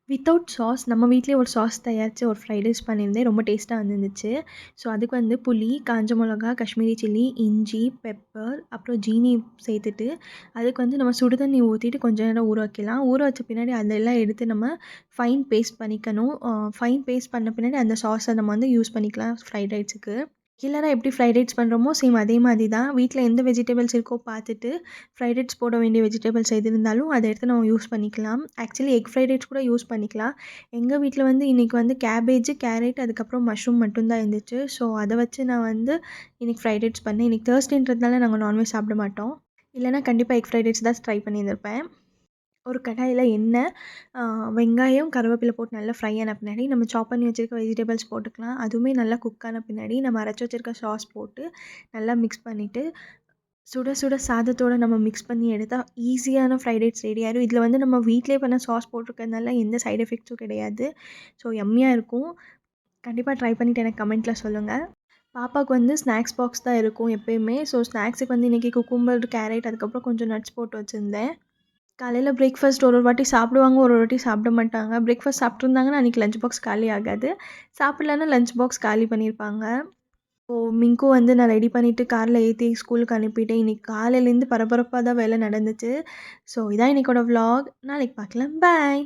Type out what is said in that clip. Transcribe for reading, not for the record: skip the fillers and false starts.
Without sauce நம்ம வீட்லயே ஒரு சாஸ் தயாரிச்சு ஒரு ஃப்ரைட் ரைஸ் பண்ணியிருந்தேன். ரொம்ப டேஸ்ட்டா வந்துருந்துச்சு. ஸோ, அதுக்கு வந்து புளி, காஞ்ச மிளகா, காஷ்மீரி சில்லி, இஞ்சி, பெப்பர், அப்புறம் ஜீனி சேர்த்துட்டு, அதுக்கு வந்து நம்ம சுடு தண்ணி ஊத்திட்டு கொஞ்ச நேரம் ஊற வைக்கலாம். ஊற வச்ச பின்னாடி அதெல்லாம் எடுத்து நம்ம ஃபைன் பேஸ்ட் பண்ணிக்கணும். ஃபைன் பேஸ்ட் பண்ண பின்னாடி அந்த சாஸ நம்ம வந்து யூஸ் பண்ணிக்கலாம் ஃப்ரைட் ரைஸுக்கு. ரெகுலரா எப்படி ஃப்ரைட் ரைஸ் பண்ணுறோமோ, சேம் அதே மாதிரி தான். வீட்ல எந்த வெஜிடபிள்ஸ் இருக்கோ பார்த்துட்டு, ஃப்ரைட் ரைஸ் போட வேண்டிய வெஜிடபிள்ஸ் எது இருந்தாலும் அத எடுத்து நம்ம யூஸ் பண்ணிக்கலாம். ஆக்சுவலி எக் ஃப்ரைட் ரைஸ் கூட யூஸ் பண்ணிக்கலாம். எங்க வீட்ல வந்து இன்னைக்கு வந்து கேபேஜ், கேரட் அதுக்கப்புறம் மஷ்ரூம் மட்டும் தான் இருந்துச்சு. ஸோ, அத வச்சு நான் வந்து இன்னைக்கு ஃப்ரைட் ரைஸ் பண்ணேன். இன்னைக்கு தேர்ஸ்டேன்றதுனால நாங்க நான்வெஜ் சாப்பிட மாட்டோம். இல்லன்னா கண்டிப்பா எக் ஃப்ரைட் ரைஸ் தான் ட்ரை பண்ணியிருந்திருப்பேன். ஒரு கடாயில எண்ணெய், அ வெங்காயம், கருவேப்பிலை போட்டு நல்லா ஃப்ரை ஆன பின்னாடி, நம்ம சாப் பண்ணி வச்சிருக்க வெஜிடபிள்ஸ் போட்டுக்கலாம். அதுவுமே நல்லா குக் ஆன பின்னாடி, நம்ம அரைச்சு வச்சிருக்க சாஸ் போட்டு நல்லா மிக்ஸ் பண்ணிட்டு, சுட சுட சாதத்தோட நம்ம மிக்ஸ் பண்ணி எடுத்தா ஈஸியான ஃப்ரைட் ரைஸ் ரெடி ஆயிரும். இதில வந்து நம்ம வீட்லயே பண்ண சாஸ் போட்டிருக்கிறதுனால எந்த சைட் எஃபெக்ட்ஸும் கிடையாது. ஸோ யம்மியா இருக்கும். கண்டிப்பா ட்ரை பண்ணிட்டு எனக்கு கமெண்ட்ல சொல்லுங்க. பாப்பாவுக்கு வந்து ஸ்நாக்ஸ் பாக்ஸ் தான் இருக்கும் எப்பயுமே. ஸோ ஸ்நாக்ஸுக்கு வந்து இன்னைக்கு குக்கும்பர், கேரட் அதுக்கப்புறம் கொஞ்சம் நட்ஸ் போட்டு வச்சிருந்தேன். காலையில பிரேக்ஃபாஸ்ட் ஒரு ஒரு வாட்டி சாப்பிடுவாங்க, ஒரு ஒரு வாட்டி சாப்பிட மாட்டாங்க. பிரேக்ஃபாஸ்ட் சாப்பிட்டுருந்தாங்கன்னா அன்றைக்கி லஞ்ச் பாக்ஸ் காலி ஆகாது. சாப்பிடலன்னா லஞ்ச் பாக்ஸ் காலி பண்ணியிருப்பாங்க. ஸோ மிங்க்கும் வந்து நான் ரெடி பண்ணிவிட்டு காரில் ஏற்றி ஸ்கூலுக்கு அனுப்பிட்டேன். இன்னைக்கு காலையிலேருந்து பரபரப்பா தான் வேலை நடந்துச்சு. ஸோ இதான் இன்னைக்கோட விளாக். நாளைக்கு பார்க்கலாம். பாய்.